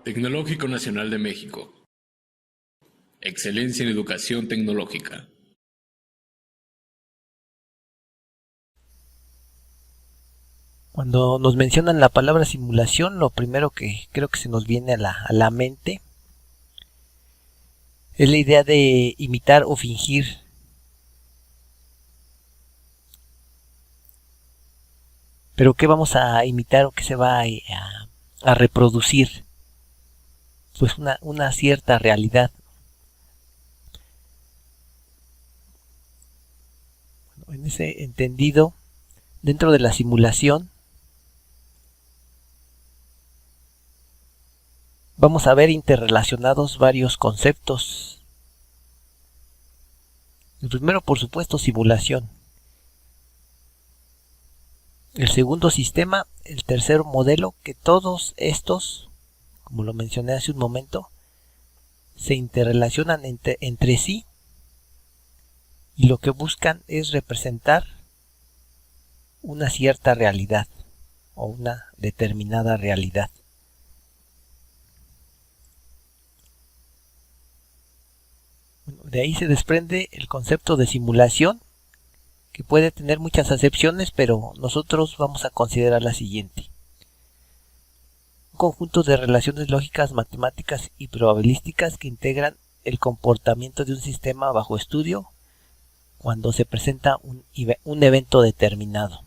Tecnológico Nacional de México. Excelencia en educación tecnológica. Cuando nos mencionan la palabra simulación, lo primero que creo que se nos viene a la mente es la idea de imitar o fingir. Pero ¿qué vamos a imitar o qué se va a reproducir? Pues una cierta realidad. En ese entendido, dentro de la simulación, vamos a ver interrelacionados varios conceptos. El primero, por supuesto, simulación. El segundo, sistema. El tercero, modelo, que todos estos, como lo mencioné hace un momento, se interrelacionan entre sí y lo que buscan es representar una cierta realidad o una determinada realidad. Bueno, de ahí se desprende el concepto de simulación, que puede tener muchas acepciones, pero nosotros vamos a considerar la siguiente: un conjunto de relaciones lógicas, matemáticas y probabilísticas que integran el comportamiento de un sistema bajo estudio cuando se presenta un evento determinado.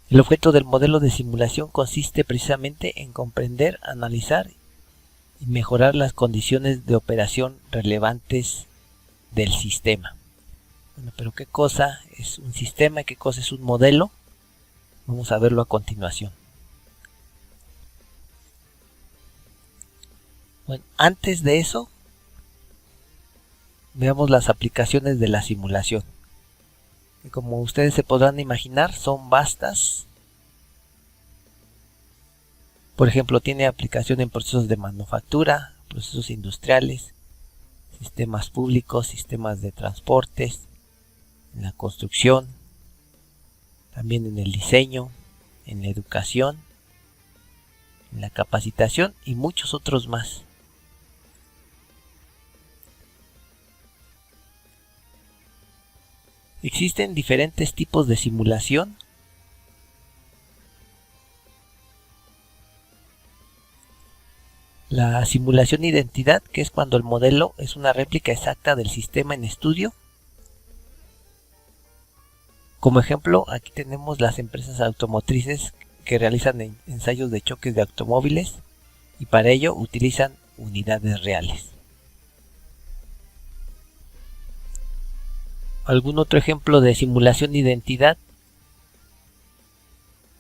El objeto del modelo de simulación consiste precisamente en comprender, analizar y mejorar las condiciones de operación relevantes del sistema. Bueno, pero ¿qué cosa es un sistema y qué cosa es un modelo? Vamos a verlo a continuación. Bueno, antes de eso, veamos las aplicaciones de la simulación, que como ustedes se podrán imaginar son vastas. Por ejemplo, tiene aplicación en procesos de manufactura, procesos industriales, sistemas públicos, sistemas de transportes, en la construcción, también en el diseño, en la educación, en la capacitación y muchos otros más. Existen diferentes tipos de simulación. La simulación de identidad, que es cuando el modelo es una réplica exacta del sistema en estudio. Como ejemplo, aquí tenemos las empresas automotrices que realizan ensayos de choques de automóviles y para ello utilizan unidades reales. Algún otro ejemplo de simulación de identidad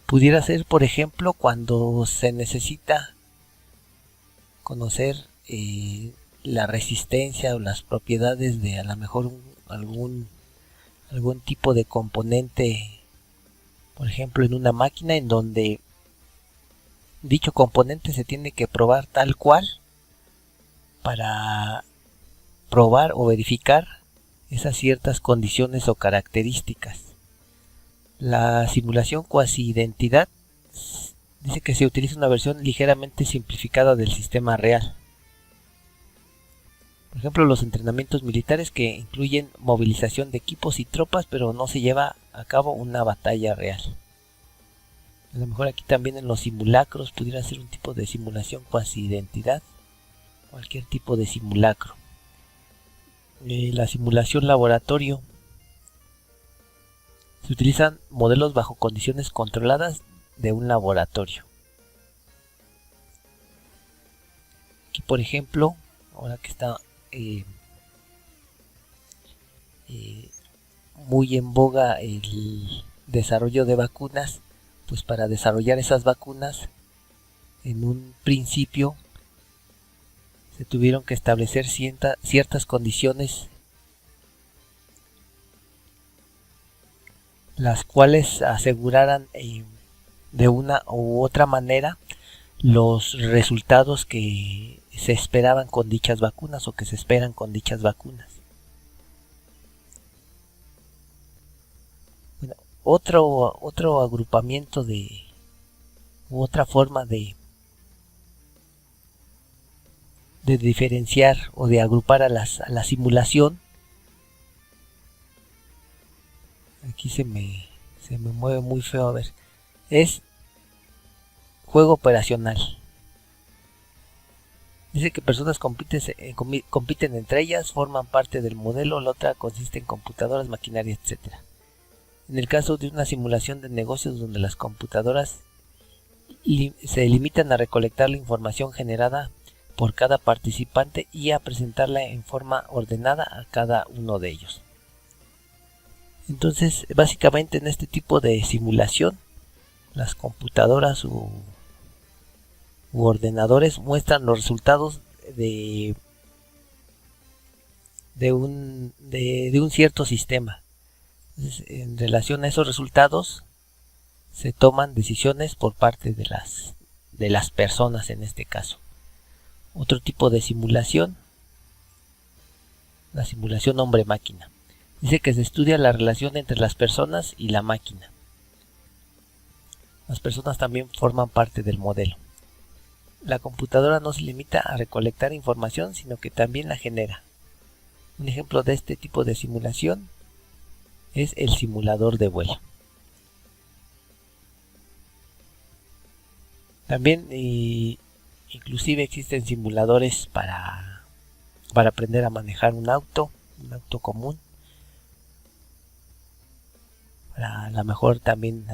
pudiera ser, por ejemplo, cuando se necesita conocer la resistencia o las propiedades de a lo mejor algún tipo de componente, por ejemplo en una máquina, en donde dicho componente se tiene que probar tal cual para probar o verificar esas ciertas condiciones o características. La simulación cuasi identidad dice que se utiliza una versión ligeramente simplificada del sistema real. Por ejemplo, los entrenamientos militares, que incluyen movilización de equipos y tropas, pero no se lleva a cabo una batalla real. A lo mejor aquí también en los simulacros pudiera ser un tipo de simulación cuasi identidad, cualquier tipo de simulacro. La simulación laboratorio. Se utilizan modelos bajo condiciones controladas de un laboratorio. Aquí, por ejemplo, ahora que está muy en boga el desarrollo de vacunas, pues para desarrollar esas vacunas, en un principio se tuvieron que establecer ciertas condiciones, las cuales aseguraran de una u otra manera los resultados que se esperaban con dichas vacunas o que se esperan con dichas vacunas. Bueno, otro agrupamiento u otra forma de de diferenciar o de agrupar a la simulación. Aquí se me mueve muy feo, a ver. Es juego operacional. Dice que personas compiten entre ellas, forman parte del modelo, la otra consiste en computadoras, maquinaria, etc. En el caso de una simulación de negocios donde las computadoras se limitan a recolectar la información generada por cada participante y a presentarla en forma ordenada a cada uno de ellos. Entonces, básicamente en este tipo de simulación, las computadoras u ordenadores muestran los resultados de un cierto sistema. Entonces, en relación a esos resultados se toman decisiones por parte de las personas en este caso. Otro tipo de simulación, la simulación hombre-máquina. Dice que se estudia la relación entre las personas y la máquina. Las personas también forman parte del modelo. La computadora no se limita a recolectar información, sino que también la genera. Un ejemplo de este tipo de simulación es el simulador de vuelo. También inclusive existen simuladores para aprender a manejar un auto común. Para a lo mejor también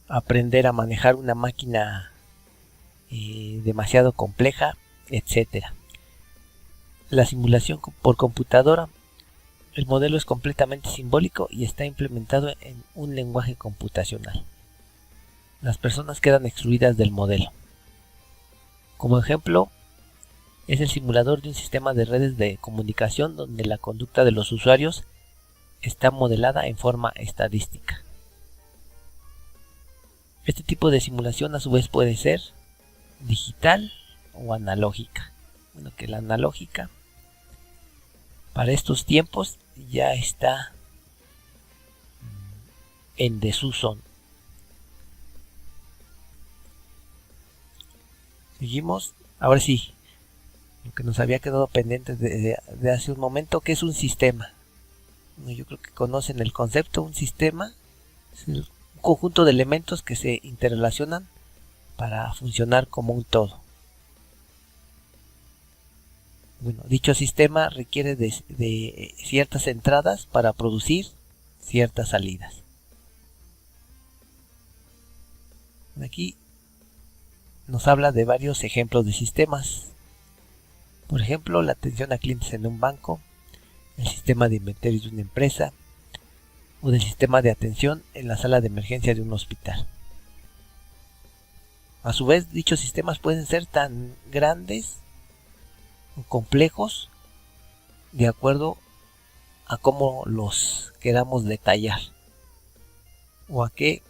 aprender a manejar una máquina demasiado compleja, etcétera. La simulación por computadora, el modelo es completamente simbólico y está implementado en un lenguaje computacional. Las personas quedan excluidas del modelo. Como ejemplo, es el simulador de un sistema de redes de comunicación donde la conducta de los usuarios está modelada en forma estadística. Este tipo de simulación a su vez puede ser digital o analógica. Bueno, que la analógica para estos tiempos ya está en desuso. Seguimos, ahora sí, lo que nos había quedado pendiente de hace un momento, que es un sistema. Bueno, yo creo que conocen el concepto. Un sistema es un conjunto de elementos que se interrelacionan para funcionar como un todo. Bueno, dicho sistema requiere de ciertas entradas para producir ciertas salidas. Aquí nos habla de varios ejemplos de sistemas. Por ejemplo, la atención a clientes en un banco, el sistema de inventarios de una empresa o del sistema de atención en la sala de emergencia de un hospital. A su vez, dichos sistemas pueden ser tan grandes o complejos de acuerdo a cómo los queramos detallar o a qué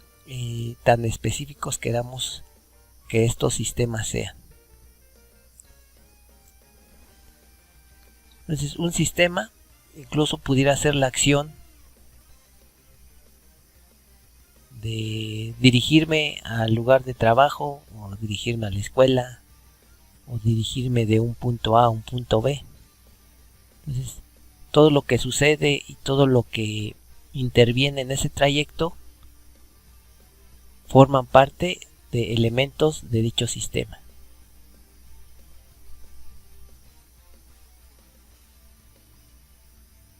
tan específicos queramos que estos sistemas sean. Entonces, un sistema incluso pudiera ser la acción de dirigirme al lugar de trabajo, o dirigirme a la escuela, o dirigirme de un punto A a un punto B. Entonces, todo lo que sucede y todo lo que interviene en ese trayecto forman parte de elementos de dicho sistema.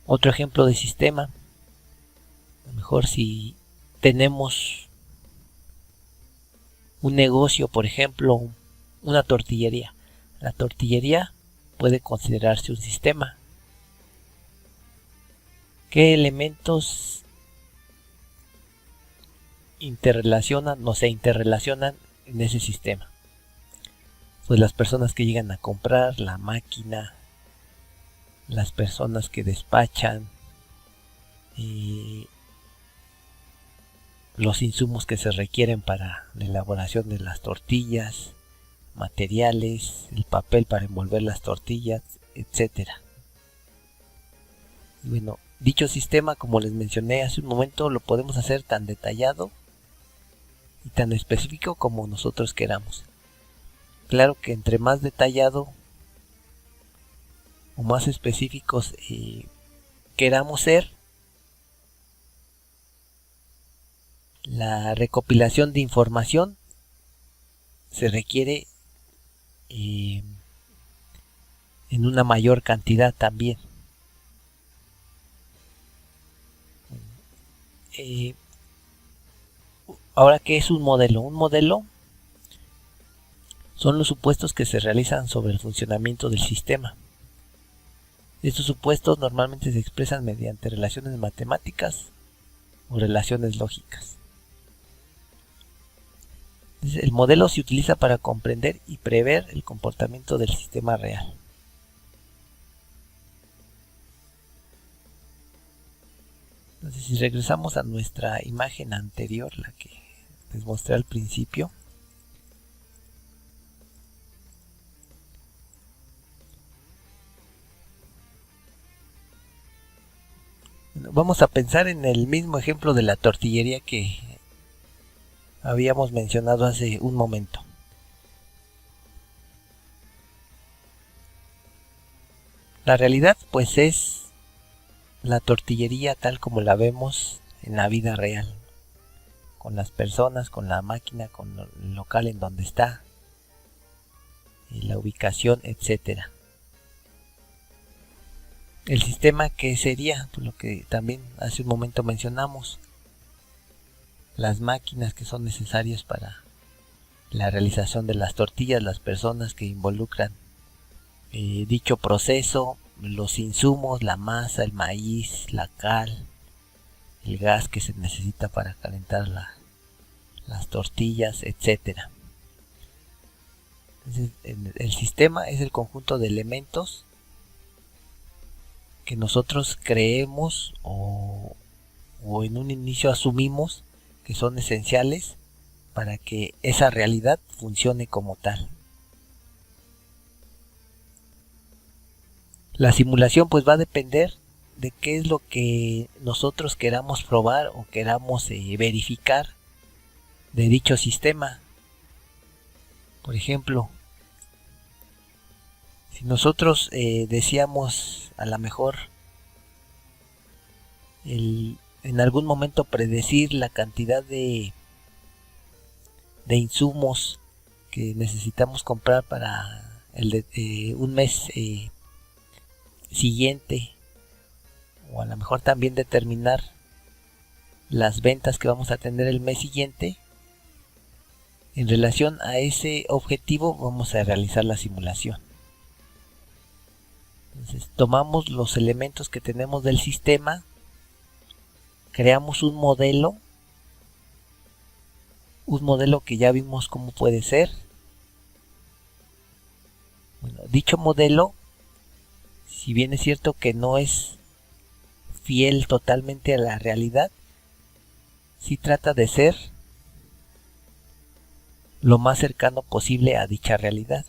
Otro ejemplo de sistema, a lo mejor si tenemos un negocio, por ejemplo, una tortillería. La tortillería puede considerarse un sistema. ¿Qué elementos se interrelacionan en ese sistema? Pues las personas que llegan a comprar, la máquina, las personas que despachan, los insumos que se requieren para la elaboración de las tortillas, materiales, el papel para envolver las tortillas, etcétera. Bueno, dicho sistema, como les mencioné hace un momento, lo podemos hacer tan detallado y tan específico como nosotros queramos. claro que entre más detallado o más específicos queramos ser, la recopilación de información se requiere en una mayor cantidad también. Ahora, ¿qué es un modelo? Un modelo son los supuestos que se realizan sobre el funcionamiento del sistema. Estos supuestos normalmente se expresan mediante relaciones matemáticas o relaciones lógicas. Entonces, el modelo se utiliza para comprender y prever el comportamiento del sistema real. Entonces, si regresamos a nuestra imagen anterior, la que les mostré al principio, vamos a pensar en el mismo ejemplo de la tortillería que habíamos mencionado hace un momento. La realidad pues es la tortillería tal como la vemos en la vida real, con las personas, con la máquina, con el local en donde está, la ubicación, etcétera. El sistema, ¿qué sería? Pues lo que también hace un momento mencionamos, las máquinas que son necesarias para la realización de las tortillas, las personas que involucran dicho proceso, los insumos, la masa, el maíz, la cal, el gas que se necesita para calentar las tortillas, etcétera. Entonces, el sistema es el conjunto de elementos que nosotros creemos o en un inicio asumimos que son esenciales para que esa realidad funcione como tal. La simulación pues va a depender de qué es lo que nosotros queramos probar o queramos verificar de dicho sistema. Por ejemplo, si nosotros decíamos a lo mejor en algún momento predecir la cantidad de insumos que necesitamos comprar para un mes siguiente, o a lo mejor también determinar las ventas que vamos a tener el mes siguiente, en relación a ese objetivo vamos a realizar la simulación. Entonces tomamos los elementos que tenemos del sistema, creamos un modelo que ya vimos cómo puede ser. Bueno, dicho modelo, si bien es cierto que no es fiel totalmente a la realidad, sí trata de ser lo más cercano posible a dicha realidad.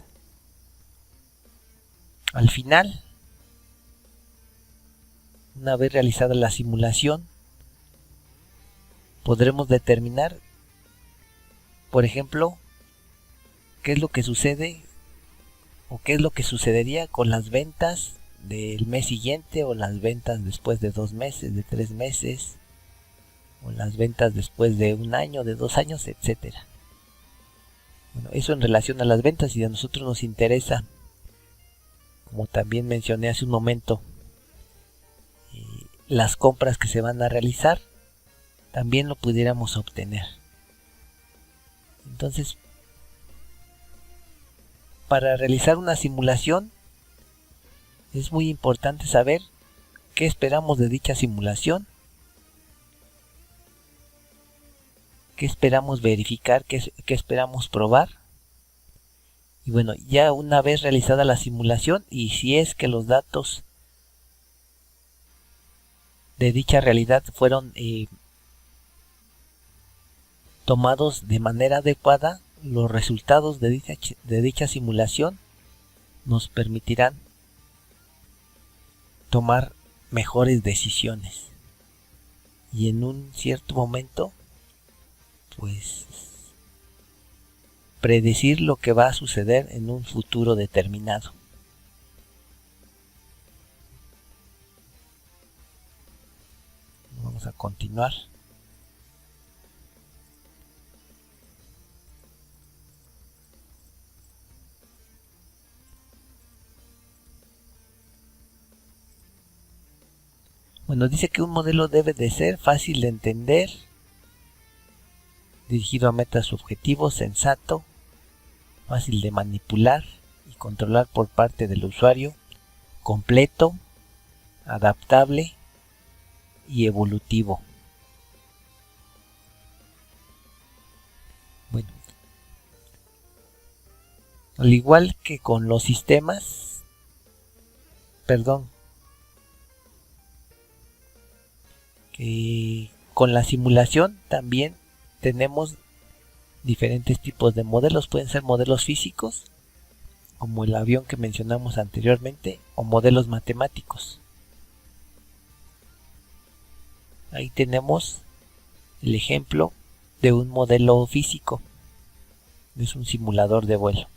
Al final, una vez realizada la simulación, podremos determinar, por ejemplo, qué es lo que sucede o qué es lo que sucedería con las ventas del mes siguiente, o las ventas después de 2 meses, de 3 meses, o las ventas después de 1 año, de 2 años, etcétera. Bueno, eso en relación a las ventas. Y a nosotros nos interesa, como también mencioné hace un momento, las compras que se van a realizar, también lo pudiéramos obtener. Entonces, para realizar una simulación es muy importante saber qué esperamos de dicha simulación, qué esperamos verificar, qué esperamos probar. Y bueno, ya una vez realizada la simulación, y si es que los datos de dicha realidad fueron tomados de manera adecuada, los resultados de dicha simulación nos permitirán tomar mejores decisiones, y en un cierto momento pues predecir lo que va a suceder en un futuro determinado. Vamos a continuar. Bueno, dice que un modelo debe de ser fácil de entender, dirigido a metas objetivos, sensato, fácil de manipular y controlar por parte del usuario, completo, adaptable y evolutivo. Bueno, al igual que con los sistemas, con la simulación también tenemos diferentes tipos de modelos. Pueden ser modelos físicos, como el avión que mencionamos anteriormente, o modelos matemáticos. Ahí tenemos el ejemplo de un modelo físico. Es un simulador de vuelo.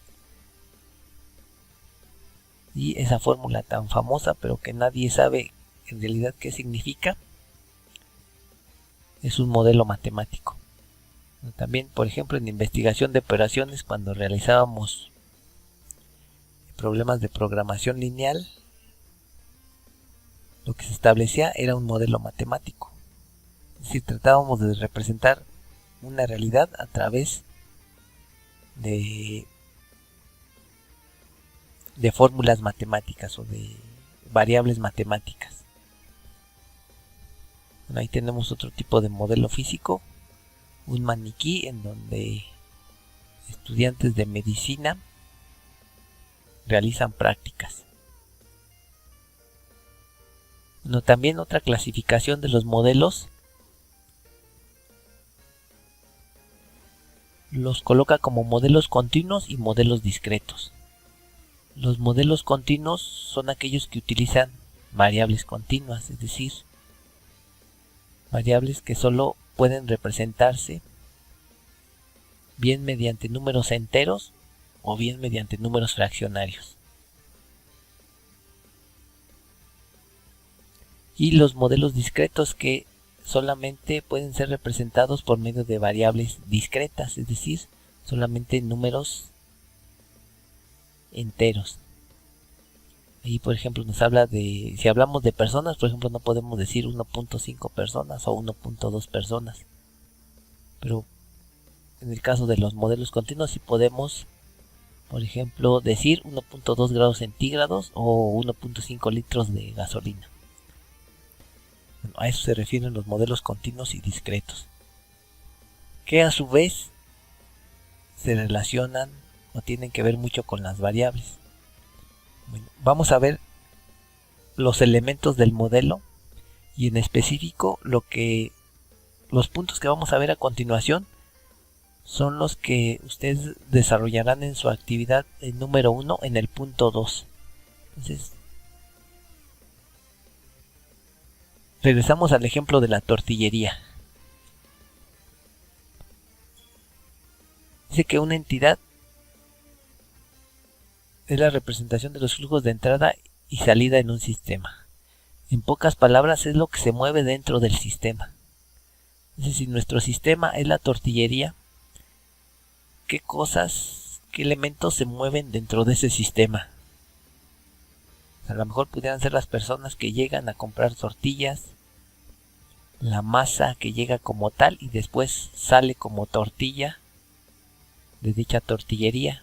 Y esa fórmula tan famosa, pero que nadie sabe en realidad qué significa, es un modelo matemático. También, por ejemplo, en investigación de operaciones, cuando realizábamos problemas de programación lineal, lo que se establecía era un modelo matemático. Es decir, tratábamos de representar una realidad a través de fórmulas matemáticas o de variables matemáticas. Bueno, ahí tenemos otro tipo de modelo físico, un maniquí en donde estudiantes de medicina realizan prácticas. Bueno, también otra clasificación de los modelos los coloca como modelos continuos y modelos discretos. Los modelos continuos son aquellos que utilizan variables continuas, es decir, variables que solo pueden representarse bien mediante números enteros o bien mediante números fraccionarios. Y los modelos discretos, que solamente pueden ser representados por medio de variables discretas, es decir, solamente números enteros. Ahí, por ejemplo, nos habla de, si hablamos de personas, por ejemplo, no podemos decir 1.5 personas o 1.2 personas. Pero en el caso de los modelos continuos sí podemos, por ejemplo, decir 1.2 grados centígrados o 1.5 litros de gasolina. Bueno, a eso se refieren los modelos continuos y discretos, que a su vez se relacionan o tienen que ver mucho con las variables. Bueno, vamos a ver los elementos del modelo y en específico los puntos que vamos a ver a continuación son los que ustedes desarrollarán en su actividad número 1 en el punto 2. Entonces, regresamos al ejemplo de la tortillería. Dice que una entidad es la representación de los flujos de entrada y salida en un sistema. En pocas palabras, es lo que se mueve dentro del sistema. Es decir, si nuestro sistema es la tortillería, ¿qué cosas, qué elementos se mueven dentro de ese sistema? A lo mejor pudieran ser las personas que llegan a comprar tortillas, la masa que llega como tal y después sale como tortilla de dicha tortillería.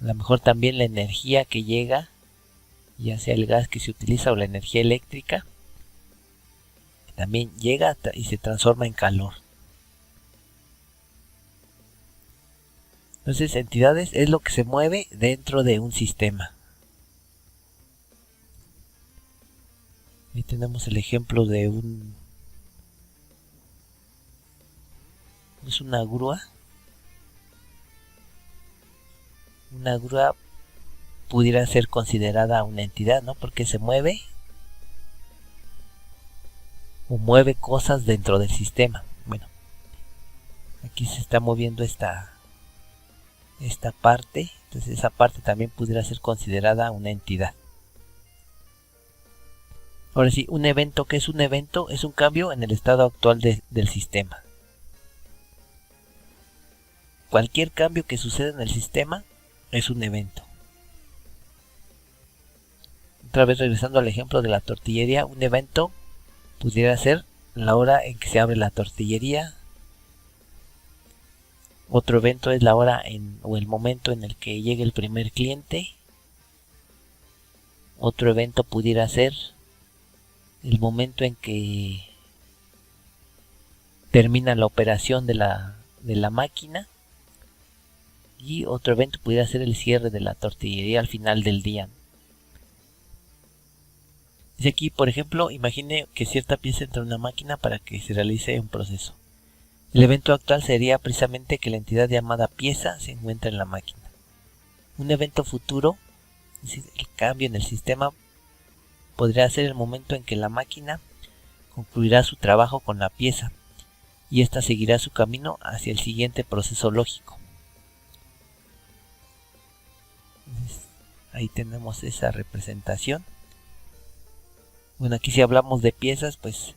A lo mejor también la energía que llega, ya sea el gas que se utiliza o la energía eléctrica, que también llega y se transforma en calor. Entonces, entidades es lo que se mueve dentro de un sistema. Ahí tenemos el ejemplo de es una grúa. Una grúa pudiera ser considerada una entidad, ¿no? Porque se mueve o mueve cosas dentro del sistema. Bueno, Aquí se está moviendo esta parte, entonces esa parte también pudiera ser considerada una entidad. Ahora sí, un evento, ¿qué es un evento? Es un cambio en el estado actual del sistema. Cualquier cambio que suceda en el sistema es un evento. Otra vez regresando al ejemplo de la tortillería, un evento pudiera ser la hora en que se abre la tortillería. Otro evento es la hora o el momento en el que llegue el primer cliente. Otro evento pudiera ser el momento en que termina la operación de la máquina. Y otro evento pudiera ser el cierre de la tortillería al final del día. Dice aquí, por ejemplo, imagine que cierta pieza entra en una máquina para que se realice un proceso. El evento actual sería precisamente que la entidad llamada pieza se encuentra en la máquina. Un evento futuro, es decir, el cambio en el sistema, podría ser el momento en que la máquina concluirá su trabajo con la pieza y ésta seguirá su camino hacia el siguiente proceso lógico. Entonces, ahí tenemos esa representación. Bueno, aquí si hablamos de piezas, pues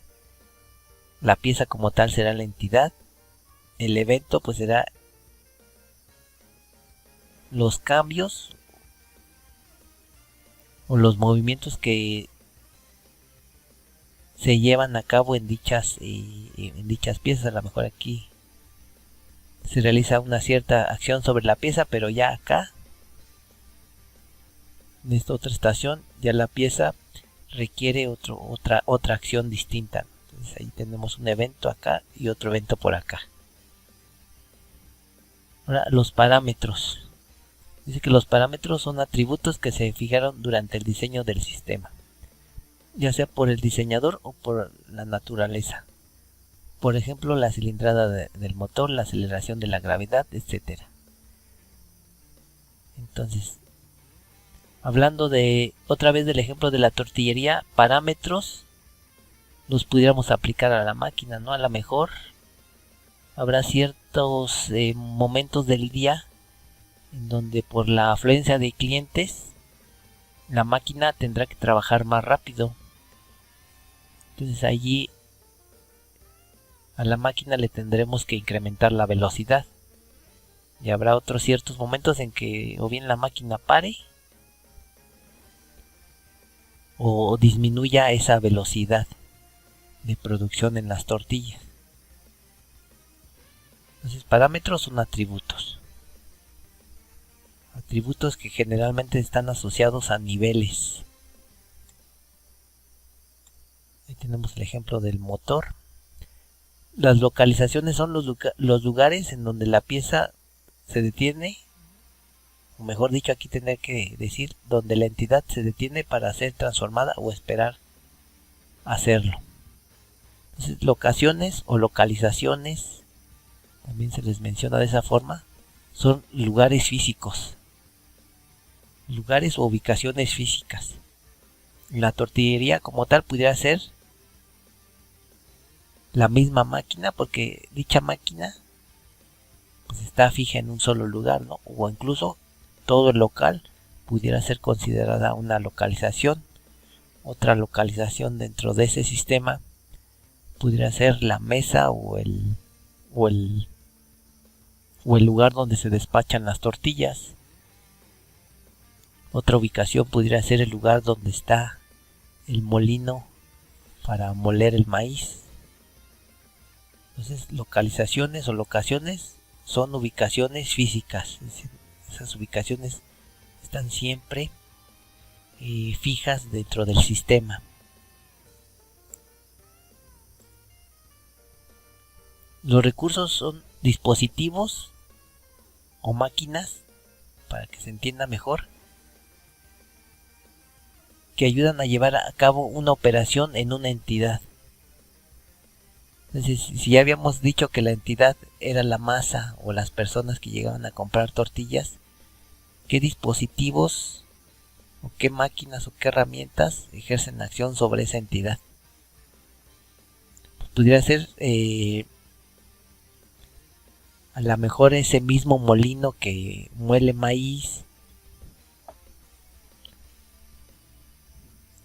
la pieza como tal será la entidad. El evento pues será los cambios o los movimientos que se llevan a cabo en dichas piezas. A lo mejor aquí se realiza una cierta acción sobre la pieza, pero ya acá en esta otra estación ya la pieza requiere otra acción distinta. Entonces ahí tenemos un evento acá y otro evento por acá. Ahora, los parámetros. Dice que los parámetros son atributos que se fijaron durante el diseño del sistema, ya sea por el diseñador o por la naturaleza. Por ejemplo, la cilindrada del motor, la aceleración de la gravedad, etc. Entonces, hablando otra vez del ejemplo de la tortillería, parámetros los pudiéramos aplicar a la máquina, ¿no? A lo mejor habrá ciertos momentos del día en donde por la afluencia de clientes la máquina tendrá que trabajar más rápido. Entonces allí a la máquina le tendremos que incrementar la velocidad. Y habrá otros ciertos momentos en que o bien la máquina pare o disminuya esa velocidad de producción en las tortillas. Entonces, parámetros son atributos. Atributos que generalmente están asociados a niveles. Ahí tenemos el ejemplo del motor. Las localizaciones son los lugares en donde la pieza se detiene, o mejor dicho, aquí tendré que decir donde la entidad se detiene para ser transformada o esperar hacerlo. Entonces, locaciones o localizaciones, también se les menciona de esa forma, son lugares físicos, lugares o ubicaciones físicas. La tortillería como tal pudiera ser la misma máquina, porque dicha máquina pues está fija en un solo lugar, ¿no? O incluso todo el local pudiera ser considerada una localización. Otra localización dentro de ese sistema pudiera ser la mesa o el lugar donde se despachan las tortillas. Otra ubicación pudiera ser el lugar donde está el molino para moler el maíz. Entonces, localizaciones o locaciones son ubicaciones físicas. Es decir, esas ubicaciones están siempre fijas dentro del sistema. Los recursos son dispositivos o máquinas, para que se entienda mejor, que ayudan a llevar a cabo una operación en una entidad. Entonces, si ya habíamos dicho que la entidad era la masa o las personas que llegaban a comprar tortillas, ¿qué dispositivos o qué máquinas o qué herramientas ejercen acción sobre esa entidad? Pues pudiera ser A lo mejor ese mismo molino que muele maíz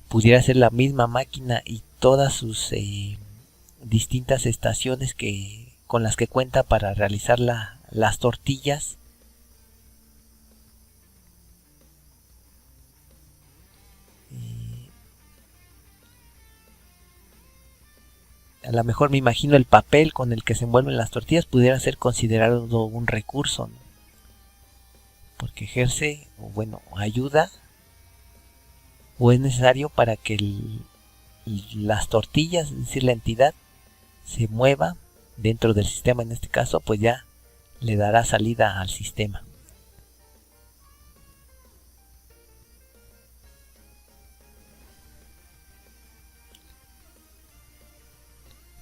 pudiera ser la misma máquina y todas sus distintas estaciones con las que cuenta para realizar las tortillas. A lo mejor me imagino el papel con el que se envuelven las tortillas pudiera ser considerado un recurso, ¿no? Porque ejerce, o bueno, ayuda, o es necesario para que las tortillas, es decir, la entidad, se mueva dentro del sistema. En este caso, pues ya le dará salida al sistema.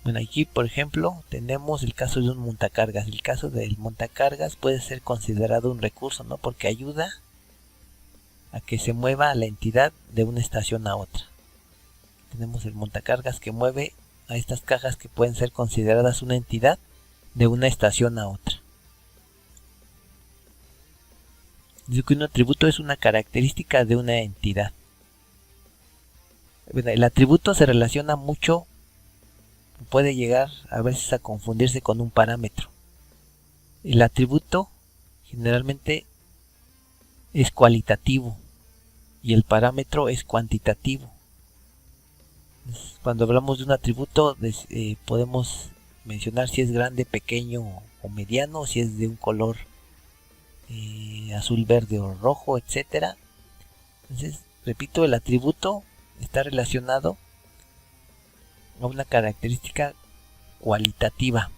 Bueno, aquí por ejemplo tenemos el caso de un montacargas. El caso del montacargas puede ser considerado un recurso, ¿no? Porque ayuda a que se mueva la entidad de una estación a otra. Tenemos el montacargas que mueve a estas cajas que pueden ser consideradas una entidad de una estación a otra. Dice que un atributo es una característica de una entidad. Bueno, el atributo se relaciona mucho, puede llegar a veces a confundirse con un parámetro. El atributo generalmente es cualitativo y el parámetro es cuantitativo. Cuando hablamos de un atributo podemos mencionar si es grande, pequeño o mediano, si es de un color azul, verde o rojo, etcétera. Entonces, repito, el atributo está relacionado a una característica cualitativa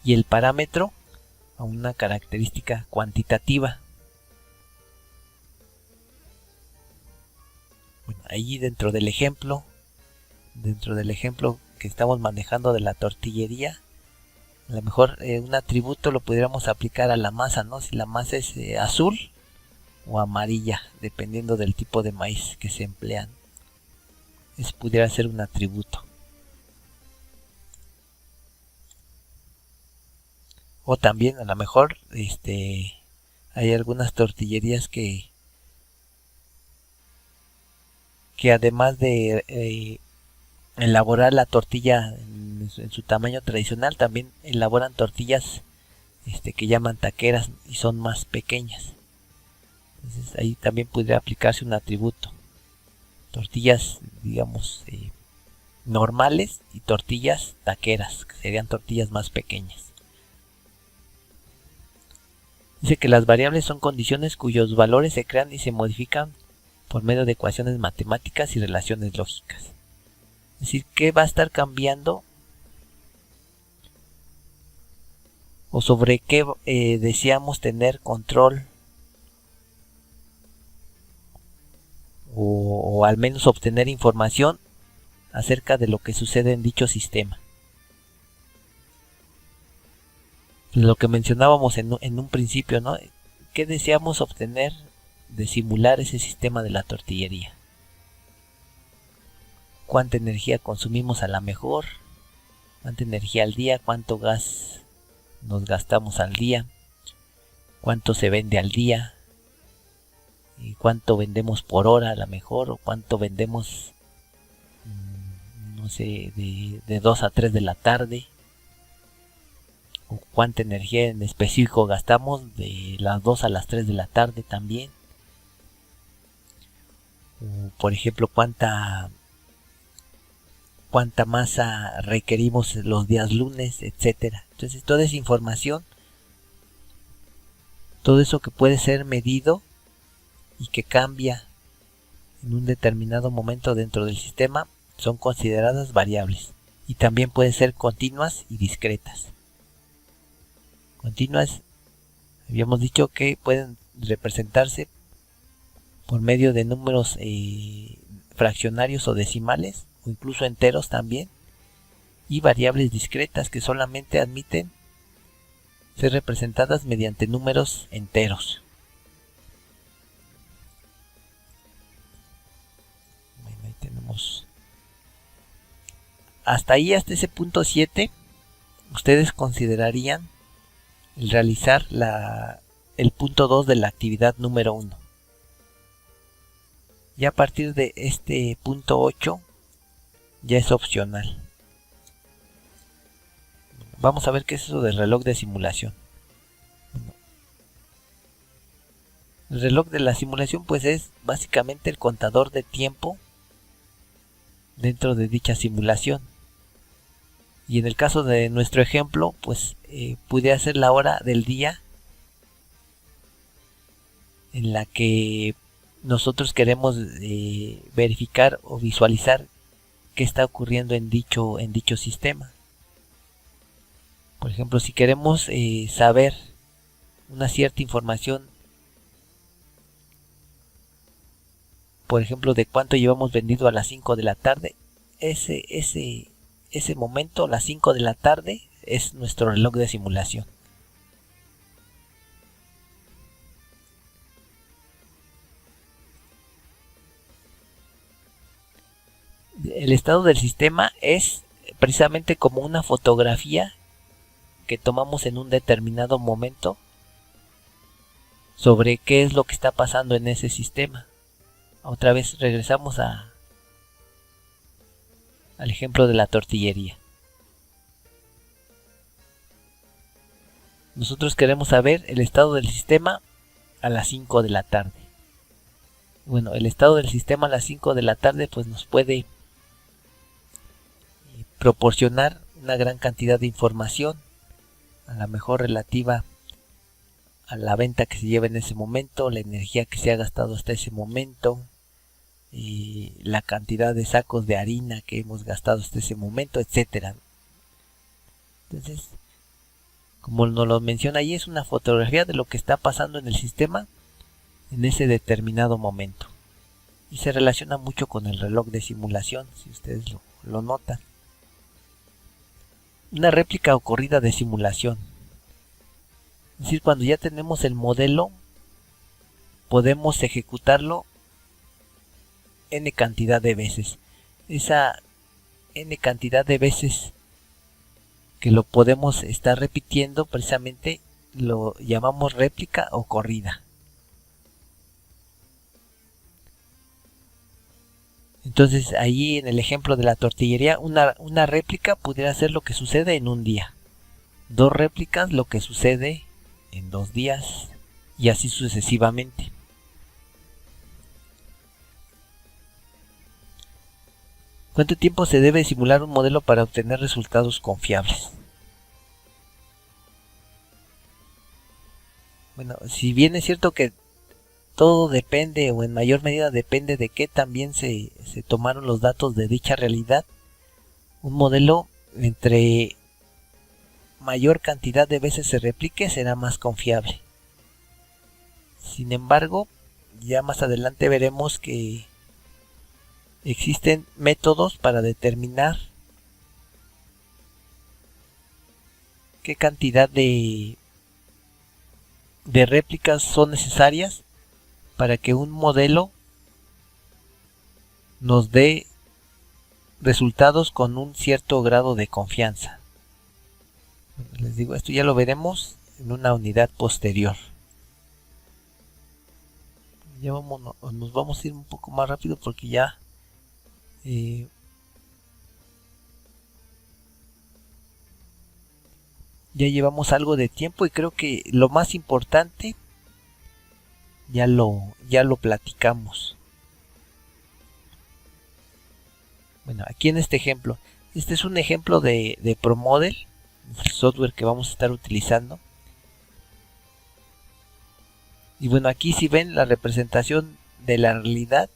y el parámetro a una característica cuantitativa. Bueno, ahí dentro del ejemplo que estamos manejando de la tortillería, a lo mejor un atributo lo pudiéramos aplicar a la masa, ¿no? Si la masa es azul o amarilla, dependiendo del tipo de maíz que se emplean. Ese pudiera ser un atributo. O también a lo mejor hay algunas tortillerías que además de elaborar la tortilla en su tamaño tradicional, también elaboran tortillas que llaman taqueras y son más pequeñas. Entonces ahí también podría aplicarse un atributo. Tortillas, digamos, normales y tortillas taqueras, que serían tortillas más pequeñas. Dice que las variables son condiciones cuyos valores se crean y se modifican por medio de ecuaciones matemáticas y relaciones lógicas. Es decir, ¿qué va a estar cambiando? O sobre qué deseamos tener control. O al menos obtener información acerca de lo que sucede en dicho sistema. Lo que mencionábamos en un principio, ¿no? ¿Qué deseamos obtener de simular ese sistema de la tortillería? ¿Cuánta energía consumimos a la mejor? ¿Cuánta energía al día? ¿Cuánto gas nos gastamos al día? ¿Cuánto se vende al día? ¿Y cuánto vendemos por hora a la mejor? ¿O cuánto vendemos, no sé, de 2 a 3 de la tarde? ¿O cuánta energía en específico gastamos de las 2 a las 3 de la tarde también? O, por ejemplo, cuánta masa requerimos los días lunes, etcétera. Entonces, toda esa información, todo eso que puede ser medido y que cambia en un determinado momento dentro del sistema, son consideradas variables y también pueden ser continuas y discretas. Continuas, habíamos dicho que pueden representarse por medio de números fraccionarios o decimales, o incluso enteros también, y variables discretas que solamente admiten ser representadas mediante números enteros. Bueno, ahí tenemos. Hasta ese punto 7, ustedes considerarían el realizar el punto 2 de la actividad número 1. Ya a partir de este punto 8 ya es opcional. Vamos a ver qué es eso del reloj de simulación. El reloj de la simulación pues es básicamente el contador de tiempo dentro de dicha simulación. Y en el caso de nuestro ejemplo pues pudiera ser la hora del día en la que nosotros queremos verificar o visualizar qué está ocurriendo en dicho sistema. Por ejemplo, si queremos saber una cierta información, por ejemplo, de cuánto llevamos vendido a las 5 de la tarde, ese momento, las 5 de la tarde, es nuestro reloj de simulación. El estado del sistema es precisamente como una fotografía que tomamos en un determinado momento sobre qué es lo que está pasando en ese sistema. Otra vez regresamos al ejemplo de la tortillería. Nosotros queremos saber el estado del sistema a las 5 de la tarde. Bueno, el estado del sistema a las 5 de la tarde pues nos puede proporcionar una gran cantidad de información, a lo mejor relativa a la venta que se lleva en ese momento, la energía que se ha gastado hasta ese momento, y la cantidad de sacos de harina que hemos gastado hasta ese momento, etcétera. Entonces, como nos lo menciona ahí, es una fotografía de lo que está pasando en el sistema en ese determinado momento. Y se relaciona mucho con el reloj de simulación, si ustedes lo notan. Una réplica o corrida de simulación. Es decir, cuando ya tenemos el modelo, podemos ejecutarlo n cantidad de veces. Esa n cantidad de veces que lo podemos estar repitiendo, precisamente lo llamamos réplica o corrida. Entonces ahí en el ejemplo de la tortillería, una réplica pudiera ser lo que sucede en un día. 2 réplicas lo que sucede en 2 días. Y así sucesivamente. ¿Cuánto tiempo se debe simular un modelo para obtener resultados confiables? Bueno, si bien es cierto que todo depende, o en mayor medida depende de que también se tomaron los datos de dicha realidad, un modelo entre mayor cantidad de veces se replique será más confiable. Sin embargo, ya más adelante veremos que existen métodos para determinar qué cantidad de réplicas son necesarias para que un modelo nos dé resultados con un cierto grado de confianza. Les digo, esto ya lo veremos en una unidad posterior. Ya nos vamos a ir un poco más rápido porque ya llevamos algo de tiempo, y creo que lo más importante ya lo platicamos. Bueno, aquí en este ejemplo, este es un ejemplo de ProModel, el software que vamos a estar utilizando. Y bueno, aquí si ven la representación de la realidad,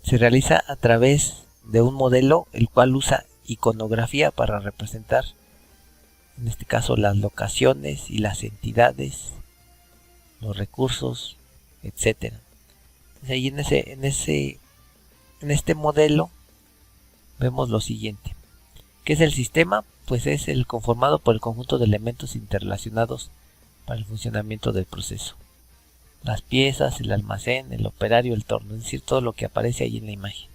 se realiza a través de un modelo el cual usa iconografía para representar, en este caso, las locaciones y las entidades, los recursos, etcétera. Entonces ahí en este modelo vemos lo siguiente. ¿Qué es el sistema? Pues es el conformado por el conjunto de elementos interrelacionados para el funcionamiento del proceso. Las piezas, el almacén, el operario, el torno, es decir, todo lo que aparece ahí en la imagen.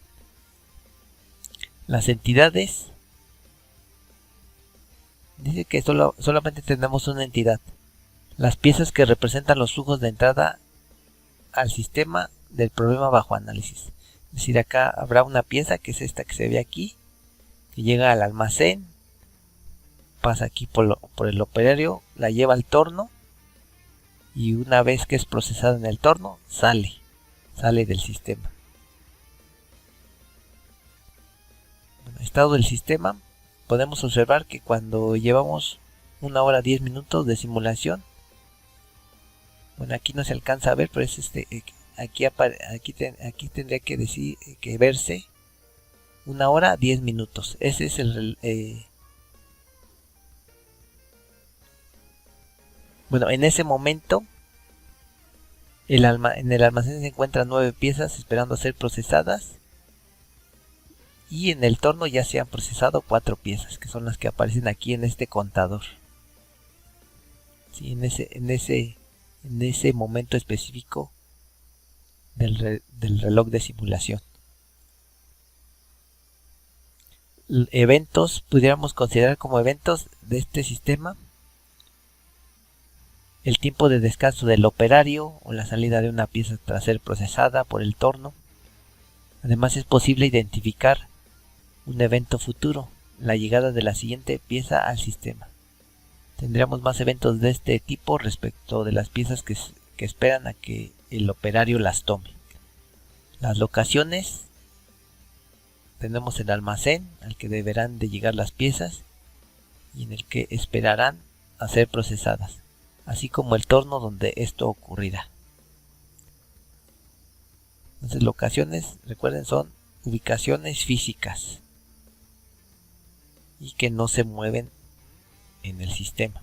Las entidades Dice que solamente tenemos una entidad, las piezas que representan los flujos de entrada al sistema del problema bajo análisis. Es decir, acá habrá una pieza que es esta que se ve aquí, que llega al almacén, pasa aquí por el operario, la lleva al torno y una vez que es procesada en el torno, sale del sistema. Bueno, estado del sistema, podemos observar que cuando llevamos 1 hora 10 minutos de simulación, bueno, aquí no se alcanza a ver, pero es aquí tendría que decir que verse 1 hora 10 minutos. Ese es bueno, en ese momento en el almacén se encuentran 9 piezas esperando a ser procesadas, y en el torno ya se han procesado 4 piezas, que son las que aparecen aquí en este contador. Sí, en ese momento específico del reloj de simulación. Eventos, pudiéramos considerar como eventos de este sistema el tiempo de descanso del operario o la salida de una pieza tras ser procesada por el torno. Además, es posible identificar un evento futuro, la llegada de la siguiente pieza al sistema. Tendríamos más eventos de este tipo respecto de las piezas que esperan a que el operario las tome. Las locaciones, tenemos el almacén al que deberán de llegar las piezas y en el que esperarán a ser procesadas, así como el torno donde esto ocurrirá. Entonces, locaciones, recuerden, son ubicaciones físicas y que no se mueven en el sistema.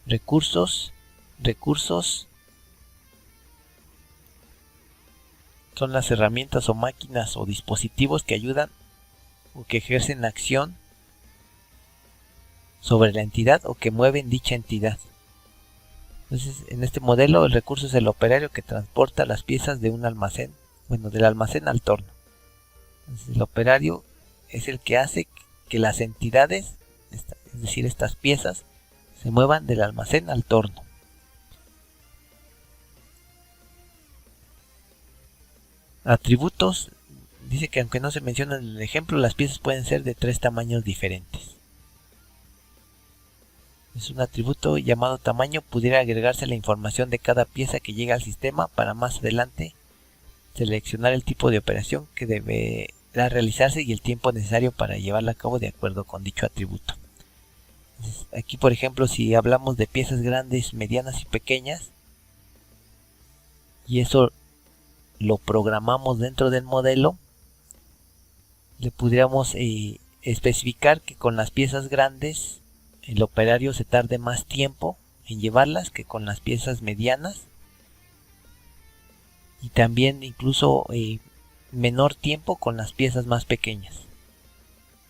Recursos son las herramientas o máquinas o dispositivos que ayudan o que ejercen acción sobre la entidad o que mueven dicha entidad. Entonces, en este modelo, el recurso es el operario que transporta las piezas de un almacén, bueno, del almacén al torno. Entonces, el operario es el que hace que las entidades, es decir, estas piezas, se muevan del almacén al torno. Atributos, dice que aunque no se menciona en el ejemplo, las piezas pueden ser de 3 tamaños diferentes. Es un atributo llamado tamaño, pudiera agregarse la información de cada pieza que llega al sistema para más adelante seleccionar el tipo de operación que deberá realizarse y el tiempo necesario para llevarla a cabo de acuerdo con dicho atributo. Entonces, aquí, por ejemplo, si hablamos de piezas grandes, medianas y pequeñas, y eso lo programamos dentro del modelo, le pudiéramos especificar que con las piezas grandes el operario se tarde más tiempo en llevarlas que con las piezas medianas, y también incluso menor tiempo con las piezas más pequeñas.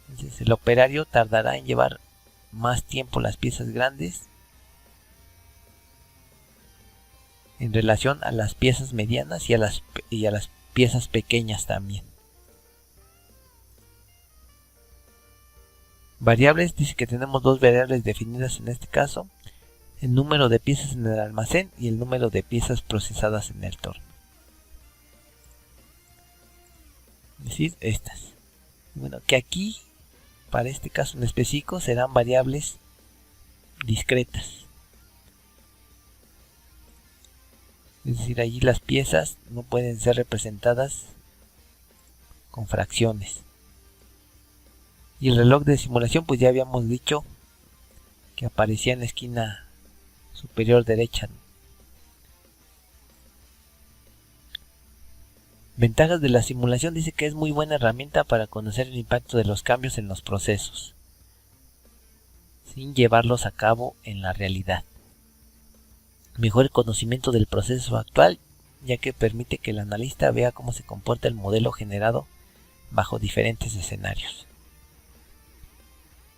Entonces, el operario tardará en llevar más tiempo las piezas grandes en relación a las piezas medianas y a las piezas pequeñas también. Variables, dice que tenemos 2 variables definidas en este caso: el número de piezas en el almacén y el número de piezas procesadas en el torno. Es decir, estas. Bueno, que aquí, para este caso en específico, serán variables discretas. Es decir, allí las piezas no pueden ser representadas con fracciones. Y el reloj de simulación, pues ya habíamos dicho que aparecía en la esquina superior derecha. Ventajas de la simulación, dice que es muy buena herramienta para conocer el impacto de los cambios en los procesos, sin llevarlos a cabo en la realidad. Mejor el conocimiento del proceso actual, ya que permite que el analista vea cómo se comporta el modelo generado bajo diferentes escenarios.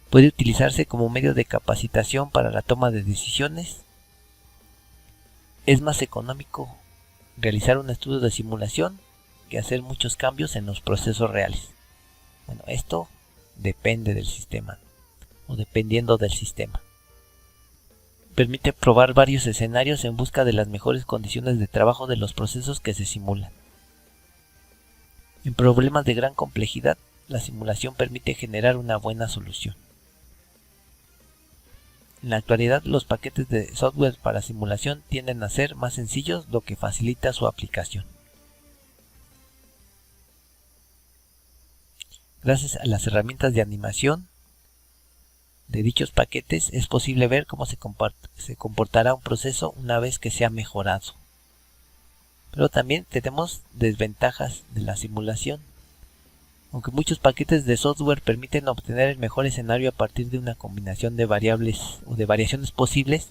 Puede utilizarse como medio de capacitación para la toma de decisiones. Es más económico realizar un estudio de simulación que hacer muchos cambios en los procesos reales. Bueno, esto depende del sistema. o dependiendo del sistema. Permite probar varios escenarios en busca de las mejores condiciones de trabajo de los procesos que se simulan. En problemas de gran complejidad, la simulación permite generar una buena solución. En la actualidad, los paquetes de software para simulación tienden a ser más sencillos, lo que facilita su aplicación. Gracias a las herramientas de animación de dichos paquetes, es posible ver cómo se comportará un proceso una vez que sea mejorado. Pero también tenemos desventajas de la simulación. Aunque muchos paquetes de software permiten obtener el mejor escenario a partir de una combinación de variables o de variaciones posibles,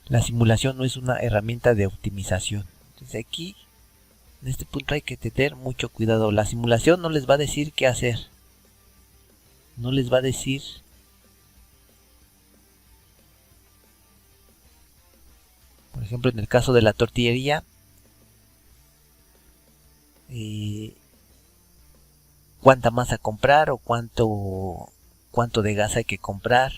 la simulación no es una herramienta de optimización. Entonces aquí, en este punto hay que tener mucho cuidado. La simulación no les va a decir qué hacer. No les va a decir por ejemplo, en el caso de la tortillería, cuánta masa comprar o cuánto de gas hay que comprar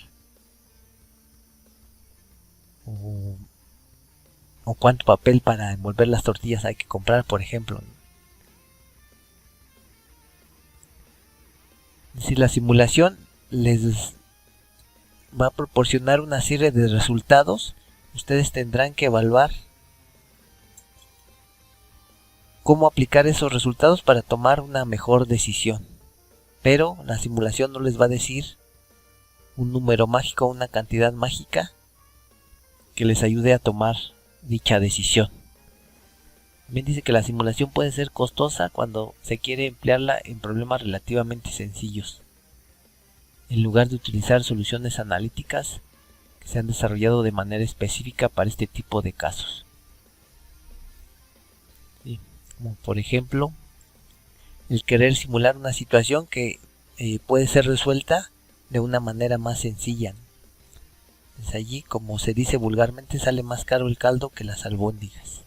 o cuánto papel para envolver las tortillas hay que comprar, por ejemplo. Es decir, la simulación les va a proporcionar una serie de resultados. Ustedes tendrán que evaluar cómo aplicar esos resultados para tomar una mejor decisión. Pero la simulación no les va a decir un número mágico, una cantidad mágica que les ayude a tomar dicha decisión. También dice que la simulación puede ser costosa cuando se quiere emplearla en problemas relativamente sencillos, en lugar de utilizar soluciones analíticas que se han desarrollado de manera específica para este tipo de casos. Sí, como por ejemplo, el querer simular una situación que puede ser resuelta de una manera más sencilla. Es allí, como se dice vulgarmente, sale más caro el caldo que las albóndigas.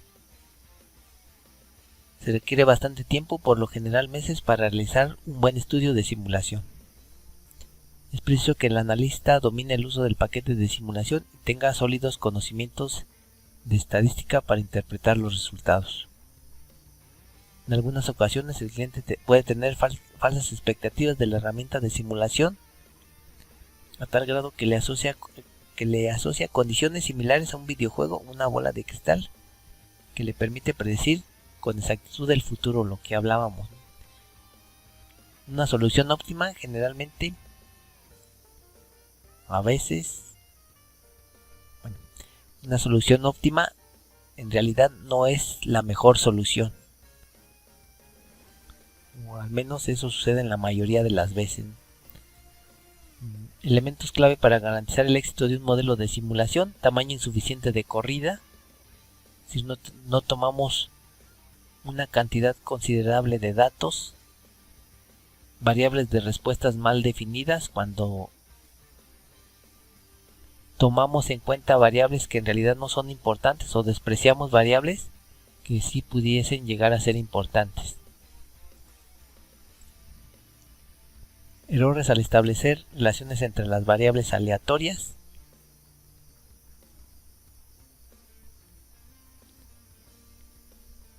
Se requiere bastante tiempo, por lo general meses, para realizar un buen estudio de simulación. Es preciso que el analista domine el uso del paquete de simulación y tenga sólidos conocimientos de estadística para interpretar los resultados. En algunas ocasiones el cliente puede tener falsas expectativas de la herramienta de simulación, a tal grado que le asocia condiciones similares a un videojuego, una bola de cristal, que le permite predecir con exactitud el futuro, lo que hablábamos. Una solución óptima generalmente, una solución óptima en realidad no es la mejor solución. O al menos eso sucede en la mayoría de las veces. Elementos clave para garantizar el éxito de un modelo de simulación: tamaño insuficiente de corrida. Si no tomamos una cantidad considerable de datos, variables de respuestas mal definidas, cuando tomamos en cuenta variables que en realidad no son importantes, o despreciamos variables que sí pudiesen llegar a ser importantes. Errores al establecer relaciones entre las variables aleatorias.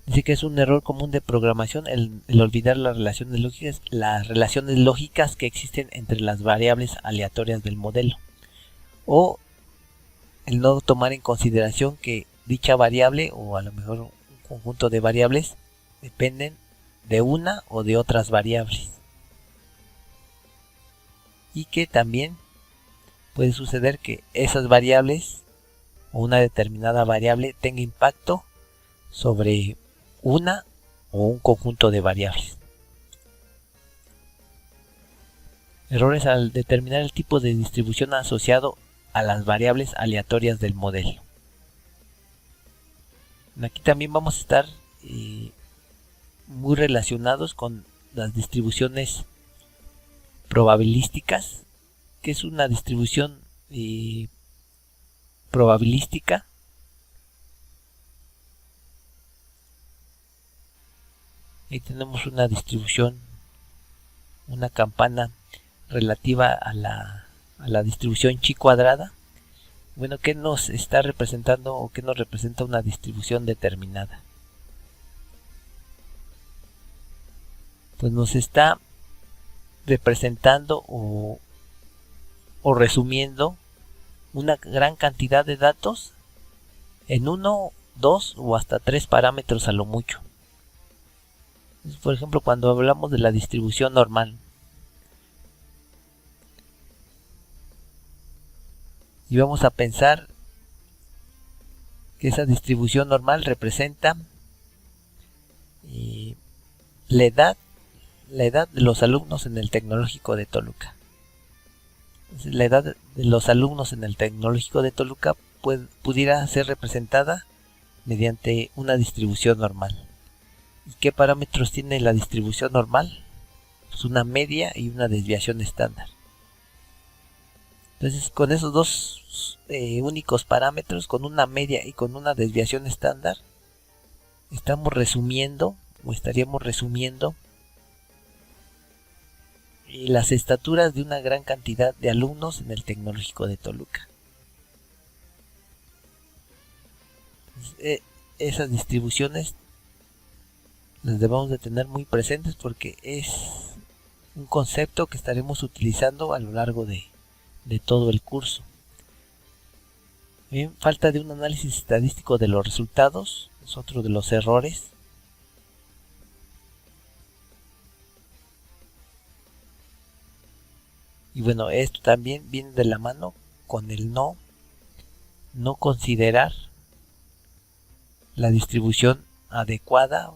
Dice que es un error común de programación el olvidar las relaciones lógicas que existen entre las variables aleatorias del modelo, o el no tomar en consideración que dicha variable, o a lo mejor un conjunto de variables, dependen de una o de otras variables, y que también puede suceder que esas variables o una determinada variable tenga impacto sobre una o un conjunto de variables. Errores al determinar el tipo de distribución asociado a las variables aleatorias del modelo. Aquí también vamos a estar muy relacionados con las distribuciones probabilísticas. ¿Qué es una distribución probabilística? Ahí tenemos una distribución, una campana relativa a la a la distribución chi cuadrada. Bueno, ¿qué nos está representando o qué nos representa una distribución determinada? Pues nos está representando o resumiendo una gran cantidad de datos en 1, 2 o hasta 3 parámetros a lo mucho. Por ejemplo, cuando hablamos de la distribución normal, y vamos a pensar que esa distribución normal representa la edad de los alumnos en el Tecnológico de Toluca. Entonces, la edad de los alumnos en el Tecnológico de Toluca pudiera ser representada mediante una distribución normal. ¿Y qué parámetros tiene la distribución normal? Pues una media y una desviación estándar. Entonces, con esos dos únicos parámetros, con una media y con una desviación estándar, estaríamos resumiendo las estaturas de una gran cantidad de alumnos en el Tecnológico de Toluca. Esas distribuciones las debemos de tener muy presentes porque es un concepto que estaremos utilizando a lo largo de todo el curso. Bien, falta de un análisis estadístico de los resultados, es otro de los errores. Y bueno, esto también viene de la mano con el no considerar la distribución adecuada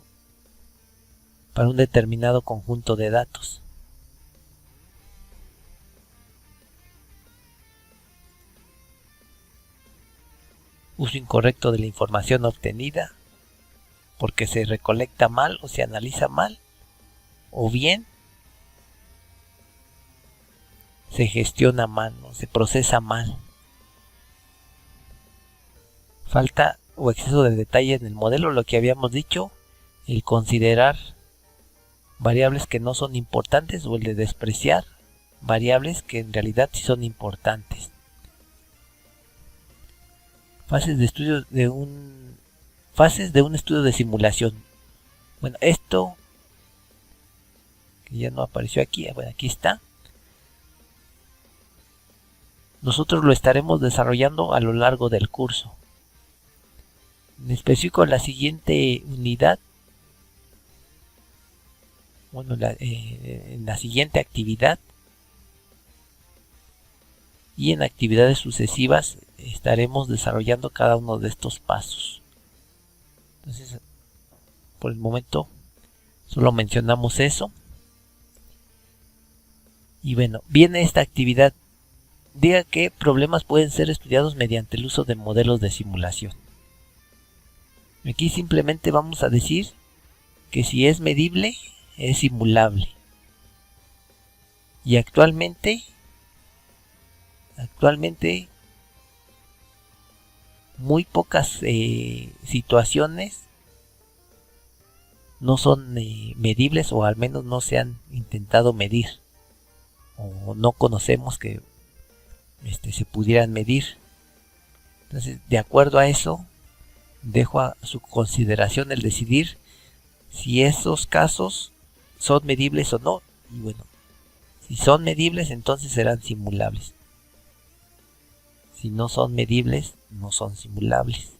para un determinado conjunto de datos. Uso incorrecto de la información obtenida porque se recolecta mal o se analiza mal, o bien se gestiona mal o se procesa mal. Falta o exceso de detalle en el modelo, lo que habíamos dicho, el considerar variables que no son importantes o el de despreciar variables que en realidad sí son importantes. Fases de un estudio de simulación. Bueno, esto que ya no apareció aquí, bueno, aquí está. Nosotros lo estaremos desarrollando a lo largo del curso. En específico, la siguiente unidad, bueno, en la siguiente actividad y en actividades sucesivas estaremos desarrollando cada uno de estos pasos. Entonces, por el momento solo mencionamos eso. Y bueno, viene esta actividad. Diga qué problemas pueden ser estudiados mediante el uso de modelos de simulación. Aquí simplemente vamos a decir que si es medible, es simulable. Y actualmente muy pocas situaciones no son medibles, o al menos no se han intentado medir, o no conocemos que se pudieran medir. Entonces, de acuerdo a eso, dejo a su consideración el decidir si esos casos son medibles o no. Y bueno, si son medibles, entonces serán simulables. Si no son medibles, no son simulables.